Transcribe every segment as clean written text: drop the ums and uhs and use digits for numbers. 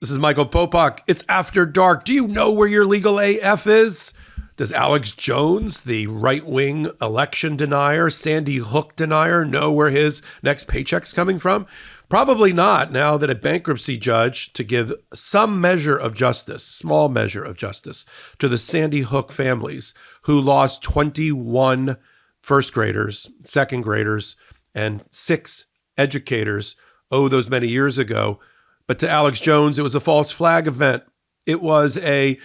This is Michael Popok. It's After Dark. Do you know where your legal AF is? Does Alex Jones, the right-wing election denier, Sandy Hook denier, know where his next paycheck's coming from? Probably not, now that a bankruptcy judge to give some measure of justice, small measure of justice, to the Sandy Hook families who lost 21 first graders, second graders, and 6 educators, those many years ago. But to Alex Jones, it was a false flag event. It was there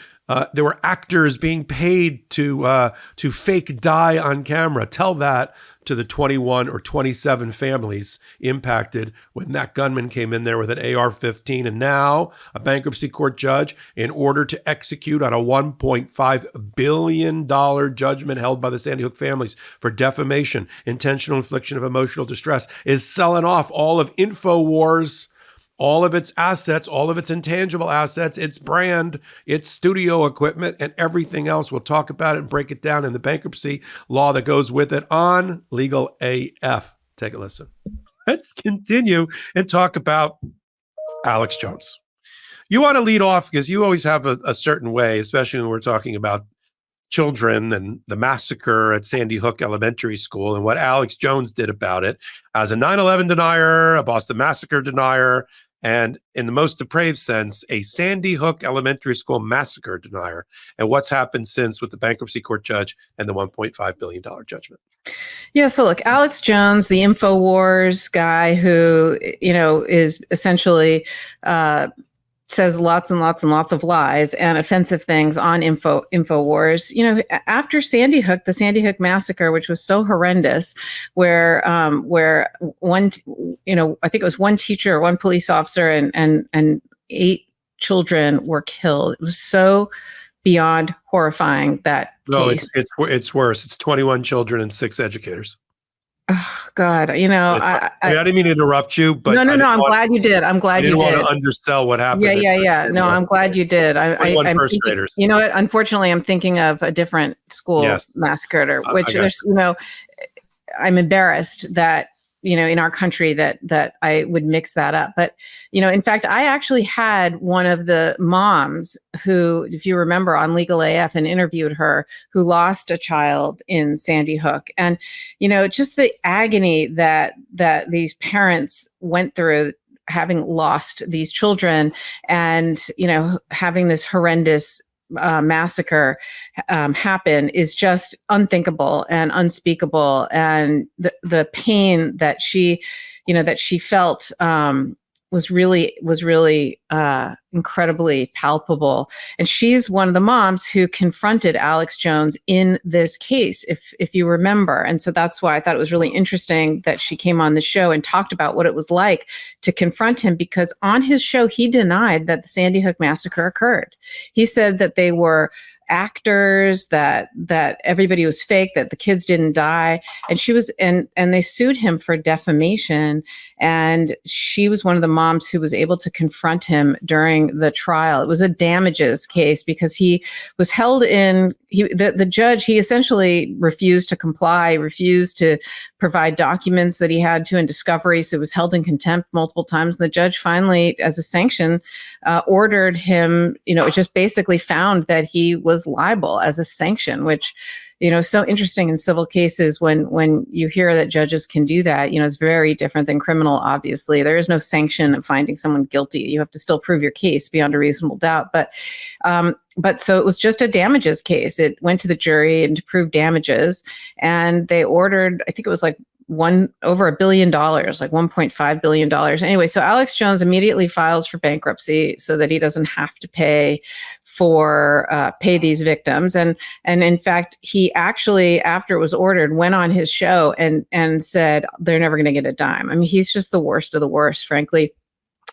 were actors being paid to fake die on camera. Tell that to the 21 or 27 families impacted when that gunman came in there with an AR-15. And now a bankruptcy court judge, in order to execute on a $1.5 billion judgment held by the Sandy Hook families for defamation, intentional infliction of emotional distress, is selling off all of InfoWars, all of its assets, all of its intangible assets, its brand, its studio equipment, and everything else. We'll talk about it and break it down in the bankruptcy law that goes with it on Legal AF. Take a listen. Let's continue and talk about Alex Jones. You want to lead off because you always have a certain way, especially when we're talking about children and the massacre at Sandy Hook Elementary School and what Alex Jones did about it as a 9/11 denier, a Boston Massacre denier, and in the most depraved sense, a Sandy Hook Elementary School massacre denier, and what's happened since with the bankruptcy court judge and the $1.5 billion judgment. Yeah, so look, Alex Jones, the InfoWars guy who, is essentially says lots and lots and lots of lies and offensive things on InfoWars. After Sandy Hook, the Sandy Hook massacre, which was so horrendous, where one, I think it was one teacher, one police officer, and 8 children were killed. It was so beyond horrifying that case. It's worse. It's 21 children and 6 educators. Oh God, I didn't mean to interrupt you, but no. I'm glad you did. I'm glad you did. I didn't want to undersell what happened. Yeah. No, I'm glad you did. I'm first graders. You know what? Unfortunately, I'm thinking of a different school massacre, which there's, I'm embarrassed that, in our country that I would mix that up. But, in fact, I actually had one of the moms who, if you remember on Legal AF and interviewed her, who lost a child in Sandy Hook. And, just the agony that these parents went through having lost these children and, having this horrendous massacre happen is just unthinkable and unspeakable, and the pain that she felt was really incredibly palpable. And she's one of the moms who confronted Alex Jones in this case, if you remember. And so that's why I thought it was really interesting that she came on the show and talked about what it was like to confront him, because on his show, he denied that the Sandy Hook massacre occurred. He said that they were actors, that everybody was fake, that the kids didn't die. And she was, and they sued him for defamation. And she was one of the moms who was able to confront him during the trial. It was a damages case because he was held in, the judge, he essentially refused to comply, refused to provide documents that he had to in discovery. So he was held in contempt multiple times. The judge finally, as a sanction, ordered him, it just basically found that he was liable as a sanction, which, is so interesting in civil cases when you hear that judges can do that. It's very different than criminal, obviously. There is no sanction of finding someone guilty. You have to still prove your case beyond a reasonable doubt. But so it was just a damages case. It went to the jury and to prove damages, and they ordered, I think it was like over $1 billion, like $1.5 billion. Anyway, so Alex Jones immediately files for bankruptcy so that he doesn't have to pay these victims. And in fact, he actually, after it was ordered, went on his show and said they're never going to get a dime. I mean, he's just the worst of the worst, frankly.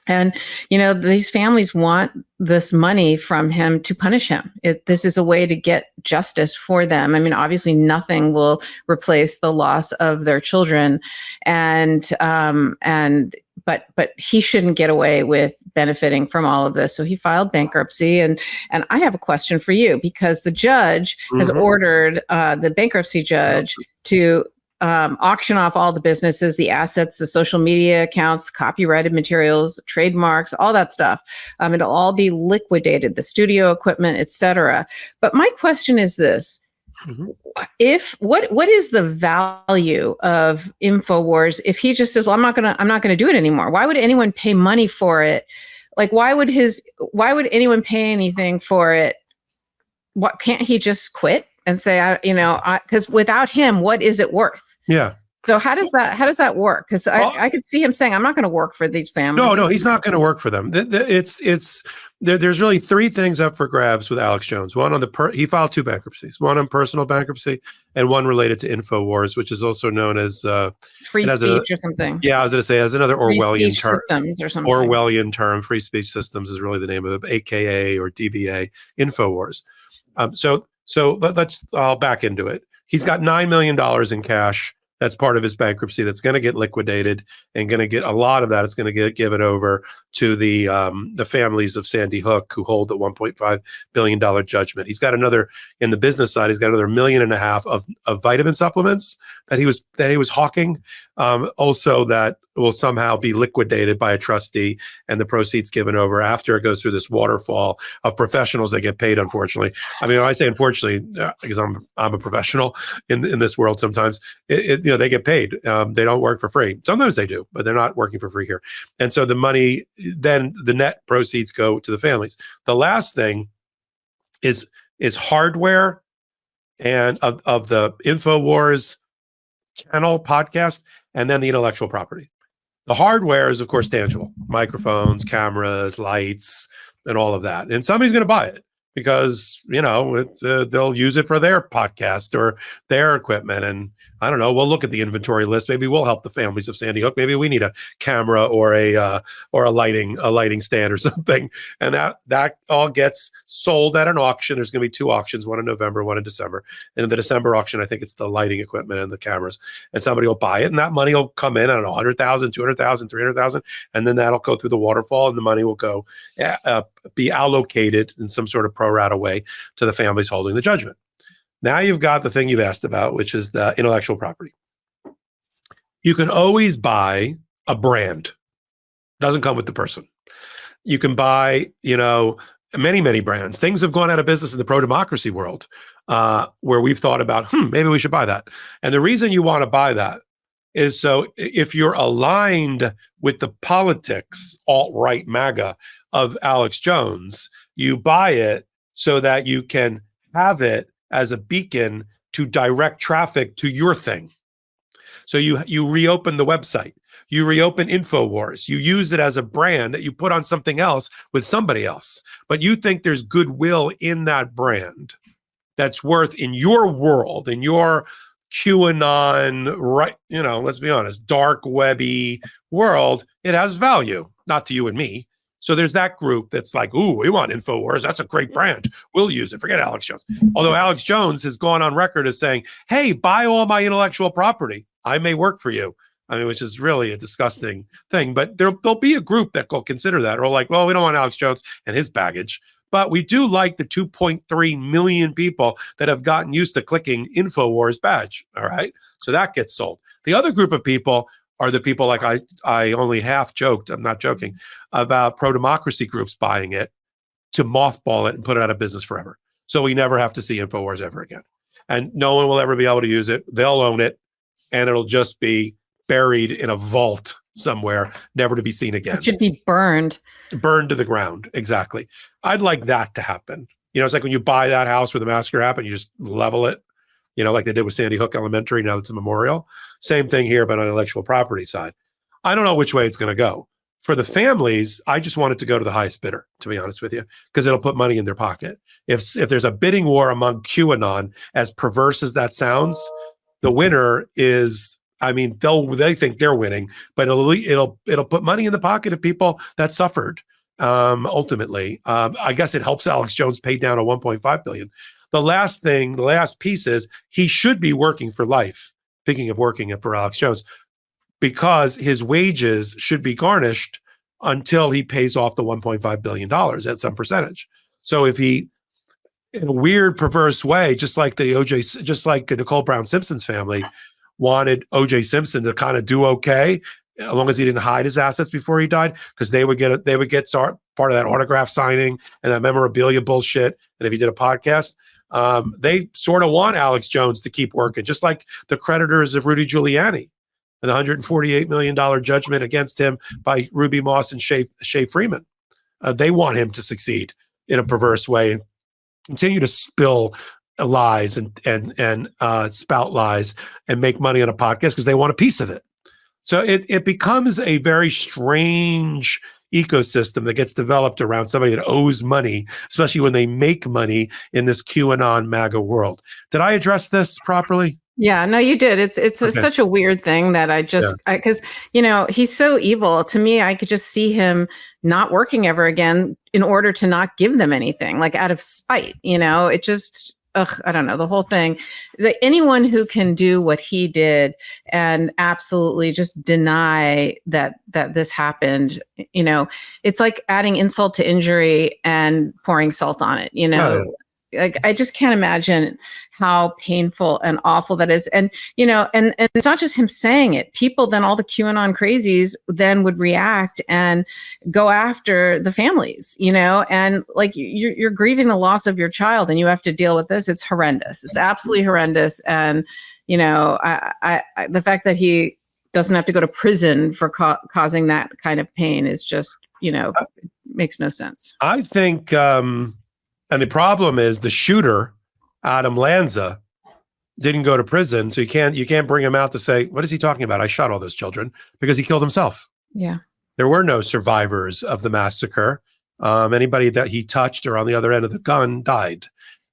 And, these families want this money from him to punish him. This is a way to get justice for them. I mean, obviously nothing will replace the loss of their children. But he shouldn't get away with benefiting from all of this. So he filed bankruptcy. And I have a question for you, because the judge has ordered the bankruptcy judge to auction off all the businesses, the assets, the social media accounts, copyrighted materials, trademarks, all that stuff. It'll all be liquidated, the studio equipment, etc. But my question is this. What is the value of InfoWars if he just says, well, I'm not gonna do it anymore? Why would anyone pay money for it? Like, why would anyone pay anything for it? What, can't he just quit and say, because without him, what is it worth? Yeah. So how does that work? Because I could see him saying, I'm not going to work for these families. No, he's not going to work for them. There's really three things up for grabs with Alex Jones. One on he filed two bankruptcies, one on personal bankruptcy and one related to InfoWars, which is also known as free speech or something. Yeah, I was going to say as another Orwellian term. Systems or something. Orwellian term. Free speech systems is really the name of it, AKA or DBA, InfoWars. I'll back into it. He's got $9 million in cash. That's part of his bankruptcy that's going to get liquidated, and going to get a lot of that. It's going to get given over to the families of Sandy Hook, who hold the $1.5 billion judgment. He's got another, in the business side, he's got another $1.5 million of vitamin supplements that he was hawking. Also, that will somehow be liquidated by a trustee, and the proceeds given over after it goes through this waterfall of professionals that get paid. Unfortunately, I mean, I say unfortunately because I'm a professional in this world. Sometimes they get paid. They don't work for free. Sometimes they do, but they're not working for free here. And so the money, then the net proceeds go to the families. The last thing is hardware, and of the InfoWars channel podcast, and then the intellectual property. The hardware is, of course, tangible: microphones, cameras, lights, and all of that. And somebody's going to buy it because, they'll use it for their podcast or their equipment. And I don't know, we'll look at the inventory list. Maybe we'll help the families of Sandy Hook. Maybe we need a camera or a lighting stand or something. And that all gets sold at an auction. There's going to be two auctions, one in November, one in December. And in the December auction, I think it's the lighting equipment and the cameras. And somebody will buy it, and that money will come in at $100,000, $200,000, $300,000, and then that'll go through the waterfall, and the money will go be allocated in some sort of pro rata way to the families holding the judgment. Now you've got the thing you've asked about, which is the intellectual property. You can always buy a brand. Doesn't come with the person. You can buy, many, many brands. Things have gone out of business in the pro-democracy world where we've thought about, maybe we should buy that. And the reason you want to buy that is so if you're aligned with the politics, alt-right MAGA of Alex Jones, you buy it so that you can have it as a beacon to direct traffic to your thing. So you reopen the website, you reopen InfoWars, you use it as a brand that you put on something else with somebody else, but you think there's goodwill in that brand that's worth, in your world, in your QAnon, right? Let's be honest, dark webby world, it has value, not to you and me. So there's that group that's like, ooh, we want InfoWars. That's a great brand. We'll use it. Forget Alex Jones. Although Alex Jones has gone on record as saying, hey, buy all my intellectual property. I may work for you. I mean, which is really a disgusting thing. But there'll be a group that will consider that, or like, well, we don't want Alex Jones and his baggage. But we do like the 2.3 million people that have gotten used to clicking InfoWars badge. All right. So that gets sold. The other group of people are the people like I only half joked, I'm not joking, about pro-democracy groups buying it to mothball it and put it out of business forever. So we never have to see InfoWars ever again. And no one will ever be able to use it. They'll own it, and it'll just be buried in a vault somewhere, never to be seen again. It should be burned. Burned to the ground, exactly. I'd like that to happen. It's like when you buy that house where the massacre happened, you just level it. Like they did with Sandy Hook Elementary, now it's a memorial. Same thing here, but on the intellectual property side. I don't know which way it's going to go. For the families, I just want it to go to the highest bidder, to be honest with you, because it'll put money in their pocket. If there's a bidding war among QAnon, as perverse as that sounds, the winner is, they think they're winning, but it'll put money in the pocket of people that suffered. Ultimately, I guess it helps Alex Jones pay down a $1.5 billion. The last piece is he should be working for life. Speaking of working for Alex Jones, because his wages should be garnished until he pays off the $1.5 billion at some percentage. So if he, in a weird, perverse way, just like the Nicole Brown Simpson's family, wanted O.J. Simpson to kind of do okay, as long as he didn't hide his assets before he died, because they would get part of that autograph signing and that memorabilia bullshit. And if he did a podcast, they sort of want Alex Jones to keep working, just like the creditors of Rudy Giuliani and the $148 million judgment against him by Ruby Moss and Shay Freeman. They want him to succeed in a perverse way and continue to spill lies and spout lies and make money on a podcast because they want a piece of it. So it becomes a very strange ecosystem that gets developed around somebody that owes money, especially when they make money in this QAnon MAGA world. Did I address this properly? Yeah, no, you did. It's such a weird thing that because, he's so evil. To me, I could just see him not working ever again in order to not give them anything, like out of spite. It just, I don't know, the whole thing. Anyone who can do what he did and absolutely just deny that this happened, it's like adding insult to injury and pouring salt on it, Like, I just can't imagine how painful and awful that is. And, and it's not just him saying it. People, then all the QAnon crazies then would react and go after the families, and like you're grieving the loss of your child and you have to deal with this. It's horrendous. It's absolutely horrendous. And, the fact that he doesn't have to go to prison for causing that kind of pain is just, makes no sense. I think, and the problem is the shooter, Adam Lanza, didn't go to prison. So you can't bring him out to say, what is he talking about? I shot all those children, because he killed himself. Yeah. There were no survivors of the massacre. Anybody that he touched or on the other end of the gun died.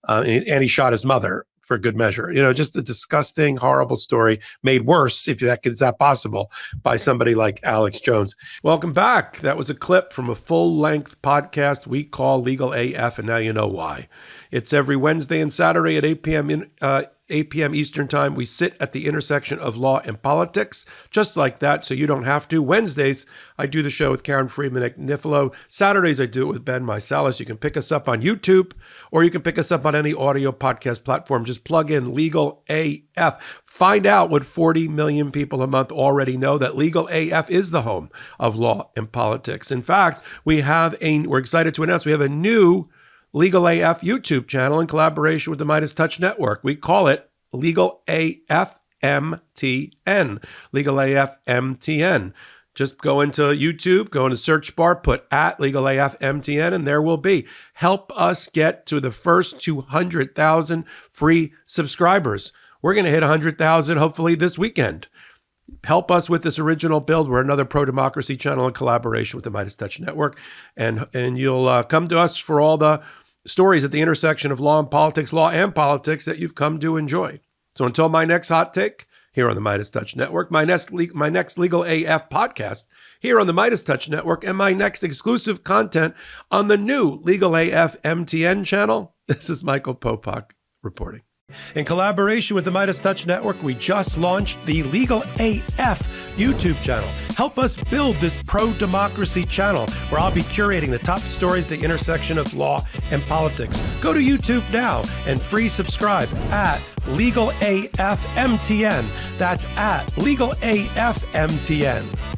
And he shot his mother for good measure. Just a disgusting, horrible story made worse, if is that possible, by somebody like Alex Jones. Welcome back. That was a clip from a full-length podcast we call Legal AF, and now you know why. It's every Wednesday and Saturday at 8 p.m. Eastern Time. We sit at the intersection of law and politics, just like that, so you don't have to. Wednesdays, I do the show with Karen Friedman, Agnifilo. Saturdays, I do it with Ben Mysalis. You can pick us up on YouTube, or you can pick us up on any audio podcast platform. Just plug in Legal AF. Find out what 40 million people a month already know, that Legal AF is the home of law and politics. In fact, we're excited to announce we have a new Legal AF YouTube channel in collaboration with the MeidasTouch Network. We call it Legal AF MTN. Legal AF MTN. Just go into YouTube, go into search bar, put at Legal AF MTN, and there will be. Help us get to the first 200,000 free subscribers. We're going to hit 100,000 hopefully this weekend. Help us with this original build. We're another pro-democracy channel in collaboration with the MeidasTouch Network. And you'll come to us for all the stories at the intersection of law and politics that you've come to enjoy. So until my next hot take here on the MeidasTouch Network, my next Legal AF podcast here on the MeidasTouch Network, and my next exclusive content on the new Legal AF MTN channel, this is Michael Popok reporting. In collaboration with the MeidasTouch Network, we just launched the Legal AF YouTube channel. Help us build this pro-democracy channel where I'll be curating the top stories at the intersection of law and politics. Go to YouTube now and free subscribe at Legal AF MTN. That's at Legal AF MTN.